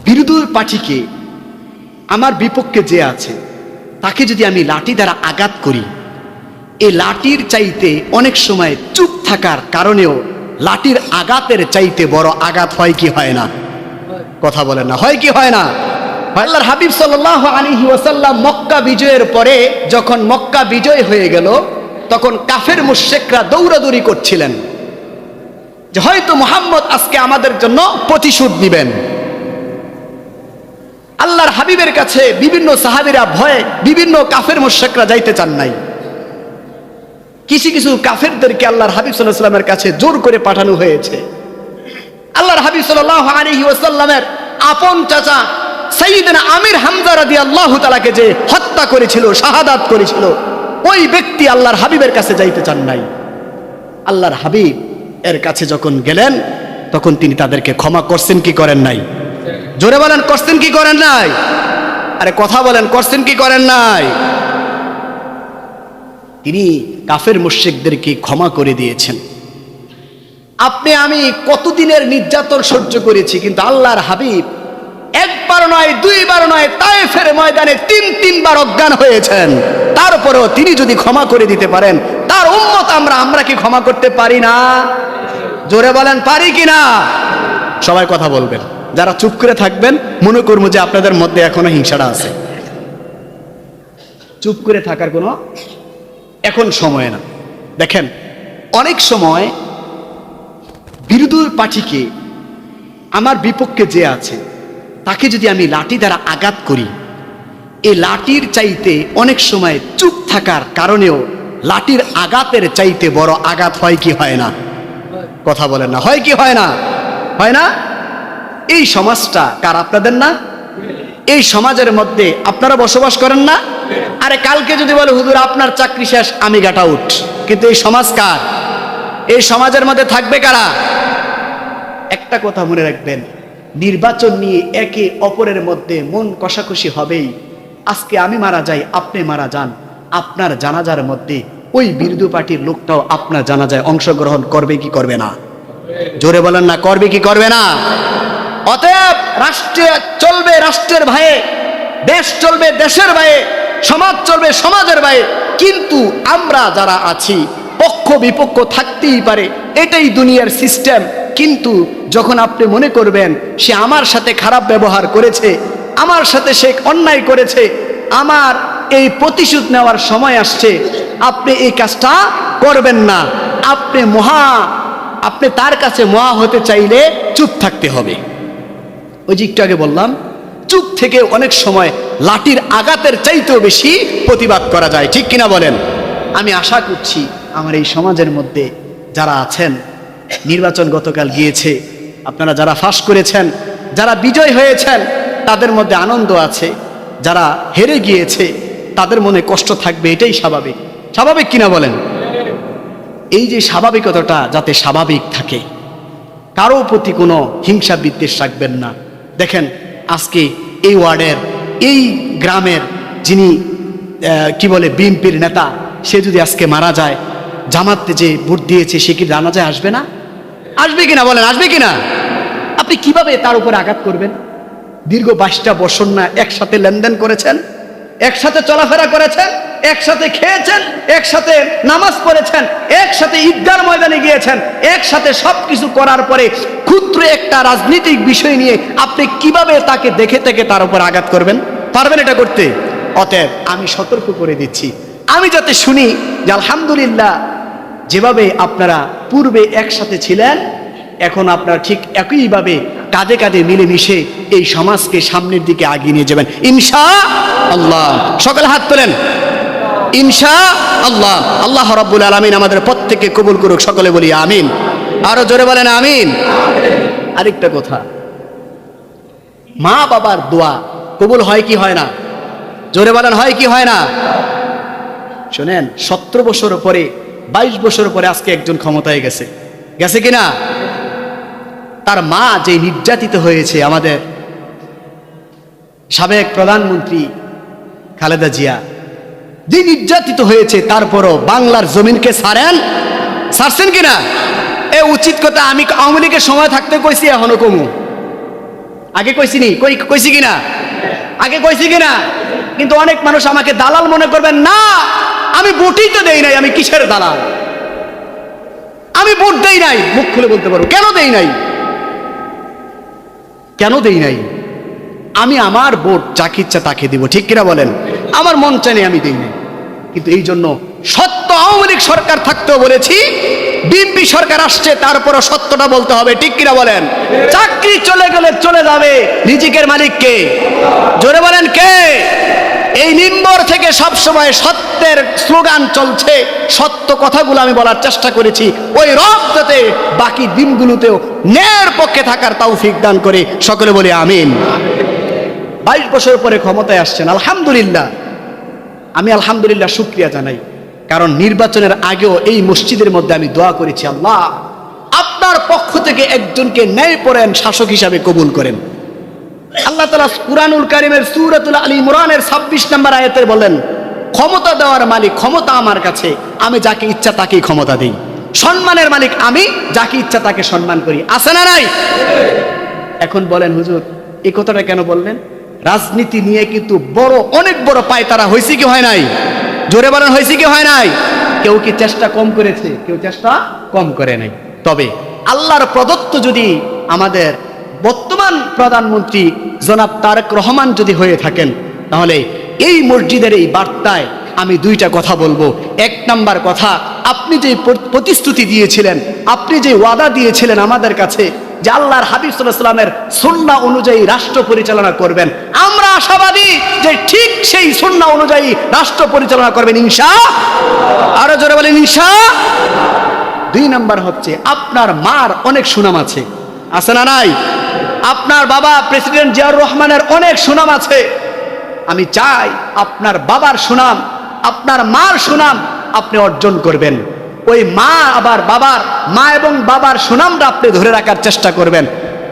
বিরোধী পার্টিকে আমার বিপক্ষে যে আছে তাকে যদি আমি লাঠি দ্বারা আঘাত করি, এই লাঠির চাইতে অনেক সময় চুপ থাকার কারণেও লাঠির আঘাতের চাইতে বড় আঘাত হয় কি হয় না? কথা বলেন না, হয় কি হয় না? আল্লাহর হাবিব সাল্লাল্লাহু আলাইহি ওয়াসাল্লাম মক্কা বিজয়ের পরে যখন মক্কা বিজয় হয়ে গেল, তখন কাফের মুশরিকরা দৌড়াদৌড়ি করছিলেন যে হয়তো মুহাম্মদ আজকে আমাদের জন্য প্রতিশোধ নেবেন। আল্লাহর হাবিবের কাছে বিভিন্ন সাহাবীরা ভয়ে বিভিন্ন কাফের মুশরিকরা যাইতে চান নাই। কিছু কিছু কাফেরদেরকে আল্লাহর হাবিব সাল্লাল্লাহু আলাইহি ওয়াসাল্লামের কাছে জোর করে পাঠানো হয়েছে। আল্লাহর হাবিব সাল্লাল্লাহু আলাইহি ওয়াসাল্লামের আপন চাচা সাইয়্যিদনা আমির হামজা রাদিয়াল্লাহু তাআলাকে যে হত্যা করেছিল, শাহাদাত করেছিল, ওই ব্যক্তি আল্লাহর হাবিবের কাছে যাইতে চান নাই। আল্লাহর হাবিব এর কাছে যখন গেলেন তখন তিনি তাদেরকে ক্ষমা করছেন কি করেন নাই? জোরে বলেন, করছেন কি করেন নাই? আরে কথা বলেন, করছেন কি করেন নাই? তিনি কাফের মুশরিকদেরকে ক্ষমা করে দিয়েছেন। আপনি আমি কতদিনের নির্যাতন সহ্য করেছি, কিন্তু আল্লাহর হাবিব একবার নয়, দুইবার নয়, তায়েফের ময়দানে তিনবার অজ্ঞান হয়েছেন। তারপরেও তিনি যদি ক্ষমা করে দিতে পারেন, তার উম্মত আমরা কি ক্ষমা করতে পারি না? জোরে বলেন, পারি কি না? সবাই কথা বলবেন। যারা চুপ করে থাকবেন মনে করবো যে আপনাদের মধ্যে এখনো হিংসাটা আছে। চুপ করে থাকার কোনো এখন সময় না। দেখেন, অনেক সময় বিরোধী পার্টিকে আমার বিপক্ষে যে আছে তাকে যদি আমি লাঠি দ্বারা আঘাত করি, এই লাঠির চাইতে অনেক সময় চুপ থাকার কারণেও লাঠির আঘাতের চাইতে বড় আঘাত হয় কি হয় না? কথা বলেন না, হয় কি হয় না? হয় না? এই সমাজটা কার? আপনাদের না? এই সমাজের মধ্যে আপনারা বসবাস করেন না? আরে কালকে যদি বলে হুজুর আপনার চাকরি শেষ, আমি গাটা উঠ, কিন্তু এই সমাজ কার? এই সমাজের মধ্যে থাকবে কারা? একটা কথা মনে রাখবেন, নির্বাচন নিয়ে একে অপরের মধ্যে মন কষাকষি হবেই। আজকে আমি মারা যাই, আপনি মারা যান, আপনার জানাজার মধ্যে ওই বিরোধী পার্টির লোকটাও আপনার জানাজায় অংশগ্রহণ করবে কি করবে না? জোরে বলেন না, করবে কি করবে না? অতএব রাষ্ট্র চলবে রাষ্ট্রের ভয়ে, দেশ চলবে দেশের ভয়ে, সমাজ চলবে সমাজের ভয়ে। কিন্তু আমরা যারা আছি, পক্ষ বিপক্ষ থাকতেই পারে, এটাই দুনিয়ার সিস্টেম। কিন্তু যখন আপনি মনে করবেন সে আমার সাথে খারাপ ব্যবহার করেছে, আমার সাথে সে অন্যায় করেছে, আমার এই প্রতিশোধ নেওয়ার সময় আসছে, আপনি এই কাজটা করবেন না। আপনি তার কাছে মহা হতে চাইলে চুপ থাকতে হবে। ওই যে একটু আগে বললাম, চুপ থেকে অনেক সময় লাঠির আঘাতের চাইতেও বেশি প্রতিবাদ করা যায়, ঠিক কিনা বলেন? আমি আশা করছি আমার এই সমাজের মধ্যে যারা আছেন, নির্বাচন গতকাল গিয়েছে, আপনারা যারা ফাঁস করেছেন, যারা বিজয় হয়েছেন, তাদের মধ্যে আনন্দ আছে। যারা হেরে গিয়েছে তাদের মনে কষ্ট থাকবে, এটাই স্বাভাবিক। স্বাভাবিক কিনা বলেন? এই যে স্বাভাবিকতাটা যাতে স্বাভাবিক থাকে, কারো প্রতি কোনো হিংসা বিদ্বেষ রাখবেন না। দেখেন, আজকে এই ওয়ার্ডের, এই গ্রামের যিনি কি বলে বিএনপির নেতা, সে যদি আজকে মারা যায়, জামাতে যে ভোট দিয়েছে সে কি জানাজায় আসবে না? আসবে কিনা বলেন, আসবে কিনা? আপনি কিভাবে তার উপরে আঘাত করবেন? দীর্ঘ 22টা বছর না একসাথে লেনদেন করেছেন, একসাথে চলাফেরা করেছেন, একসাথে খেয়েছেন, একসাথে নামাজ পড়েছেন, একসাথে ঈদগার ময়দানে গিয়েছেন, একসাথে সবকিছু করার পরে ক্ষুদ্র একটা রাজনৈতিক বিষয় নিয়ে আপনি কিভাবে তাকে দেখে থেকে তার উপর আঘাত করবেন? পারবেন এটা করতে? অতএব আমি সতর্ক করে দিচ্ছি, আমি যাতে শুনি যে আলহামদুলিল্লাহ, যেভাবে আপনারা পূর্বে একসাথে ছিলেন, এখন আপনারা ঠিক একইভাবে কাঁধে কাঁধে মিলেমিশে এই সমাজকে সামনের দিকে আগিয়ে নিয়ে যাবেন ইনশাআল্লাহ। সকলে হাত তোলেন ইনশাআল্লাহ। আল্লাহ রাব্বুল আলামিন আমাদের প্রত্যেককে কবুল করুক, সকলে বলি আমিন। আরো জোরে বলেন আমিন। আরেকটা কথা, মা বাবার দোয়া কবুল হয় কি হয় না? জোরে বলেন, হয় কি হয় না? শোনেন, 17 বছর পরে, 22 বছর পরে আজকে একজন ক্ষমতায় গেছে, গেছে কিনা? তার মা যে নির্যাতিত হয়েছে, আমাদের সাবেক প্রধানমন্ত্রী খালেদা জিয়া যে নির্যাতিত হয়েছে, তারপরও বাংলার জমিনকে ছাড়ছেন কিনা? এ উচিত কথা। আমি আওয়ামী লীগের সময় থাকতে কইছি, এখনো কমু। আগে কইছি কিনা? আগে কইছি কিনা? কিন্তু অনেক মানুষ আমাকে দালাল মনে করবেন না। আমি ভোটই তো দেই নাই, আমি কিসের দালাল? আমি ভোট দেই নাই, মুখ খুলে বলতে পারবো কেন দেই নাই। কেন দেই নাই? আমি আমার ভোট যাকে ইচ্ছা তাকে দিব, ঠিক কিনা বলেন? আমার মন চাইলে আমি দেই নাই। কিন্তু এই জন্য সত্য আওয়ামী লীগ সরকার থাকতেও বলেছি, বিএনপি সরকার আসছে তারপরও সত্যটা বলতে হবে, ঠিক কিনা বলেন? চাকরি চলে গেলে চলে যাবে, রিজিকের মালিক কে? জোরে বলেন কে? এই মিম্বর থেকে সব সময় সত্যের স্লোগান চলছে, সত্য কথাগুলো আমি বলার চেষ্টা করেছি। ওই রব যাতে বাকি দিনগুলোতেও ন্যায়ের পক্ষে থাকার তৌফিক দান করে, সকলে বলি আমিন। 22 বছর পরে ক্ষমতায় আসছেন, আলহামদুলিল্লাহ। আমি আলহামদুলিল্লাহ শুকরিয়া জানাই, কারণ নির্বাচনের আগেও এই মসজিদের মধ্যে আমি দোয়া করেছি, আল্লাহ আপনার পক্ষ থেকে একজনকে ন্যায়পরায়ণ শাসক হিসাবে কবুল করেন। আল্লাহ তাআলা কুরআনুল কারীমের সূরাতুল আলী ইমরানের 26 নম্বর আয়াতে বলেন, ক্ষমতা দেওয়ার মালিক, ক্ষমতা আমার কাছে, আমি যাকে ইচ্ছা তাকেই ক্ষমতা দেই। সম্মানের মালিক আমি, যাকে ইচ্ছা তাকে সম্মান করি। আছে না নাই? এখন বলেন হুজুর এই কথাটা কেন বললেন? রাজনীতি নিয়ে কিন্তু অনেক বড় পায়তারা হয়েছে কি হয় নাই? জোরে বলেন হয়েছে কি হয় নাই? কেউ কি চেষ্টা কম করেছে? কেউ চেষ্টা কম করে নাই। তবে আল্লাহর প্রদত্ত যদি আমাদের বর্তমান প্রধানমন্ত্রী জনাব তারেক রহমান যদি হয়ে থাকেন, তাহলে এই মসজিদের এই বার্তায় আমি দুইটা কথা বলবো। এক নাম্বার কথা, আপনি যে প্রতিশ্রুতি দিয়েছিলেন, আপনি যে ওয়াদা দিয়েছিলেন আমাদের কাছে যে আল্লাহর হাবিব সাল্লাল্লাহু আলাইহি ওয়াসাল্লামের সুন্নাহ অনুযায়ী রাষ্ট্র পরিচালনা করবেন, আমরা আশাবাদী যে ঠিক সেই সুন্নাহ অনুযায়ী রাষ্ট্র পরিচালনা করবেন ইনশাআল্লাহ। আরো জোরে বলেন ইনশাআল্লাহ। 2 নাম্বার হচ্ছে, আপনার মার অনেক সুনাম আছে, আছে না নাই? আপনার বাবা প্রেসিডেন্ট জিয়াউর রহমানের অনেক সুনাম আছে। আমি চাই আপনার বাবার সুনাম, আপনার মার সুনাম আপনি অর্জন করবেন। ওই মা এবং বাবার সুনামটা আপনি ধরে রাখার চেষ্টা করবেন।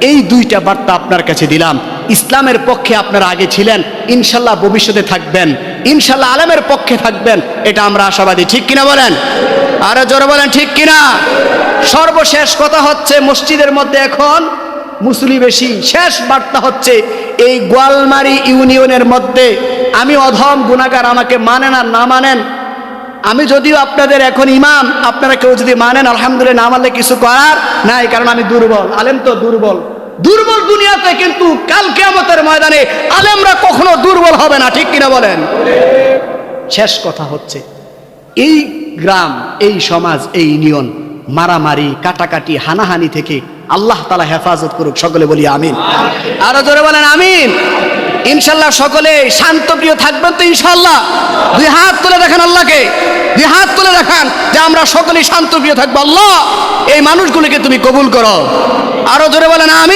এই 2টা বার্তা আপনার কাছে দিলাম। ইসলামের পক্ষে আপনারা আগে ছিলেন, ইনশাল্লাহ ভবিষ্যতে থাকবেন, ইনশাল্লাহ আলেমের পক্ষে থাকবেন, এটা আমরা আশাবাদী, ঠিক কিনা বলেন? আরো জোরে বলেন ঠিক কিনা? সর্বশেষ কথা হচ্ছে, মসজিদের মধ্যে এখন মুসলিম বেশি। শেষ বার্তা হচ্ছে, এই গোয়ালমারি ইউনিয়নের মধ্যে আমি অধম গুনাহগার, আমাকে মানেন আর না মানেন, আমি যদিও আপনাদের এখন ইমাম, আপনারা কেউ যদি মানেন আলহামদুলিল্লাহ, না মানলে কিছু করার নাই, কারণ আমি দুর্বল। আলেম তো দুর্বল দুনিয়াতে, কিন্তু কাল কিয়ামতের ময়দানে আলেমরা কখনো দুর্বল হবে না, ঠিক কিনা বলেন? শেষ কথা হচ্ছে, এই গ্রাম, এই সমাজ, এই ইউনিয়ন মারামারি, কাটাকাটি, হানাহানি থেকে আল্লাহ তাআলা হেফাজত করুক, সকলে বলি আমিন। আরো জোরে বলেন আমিন। ইনশাল্লাহ সকলে শান্তপ্রিয় থাকবেন তো ইনশাল্লাহ? 2 হাত তুলে দেখান আল্লাহকে, 2 হাত তুলে দেখান যে আমরা সকলে শান্তপ্রিয় থাকবো। আল্লাহ এই মানুষগুলোকে তুমি কবুল করো। আরো জোরে বলেন আমিন।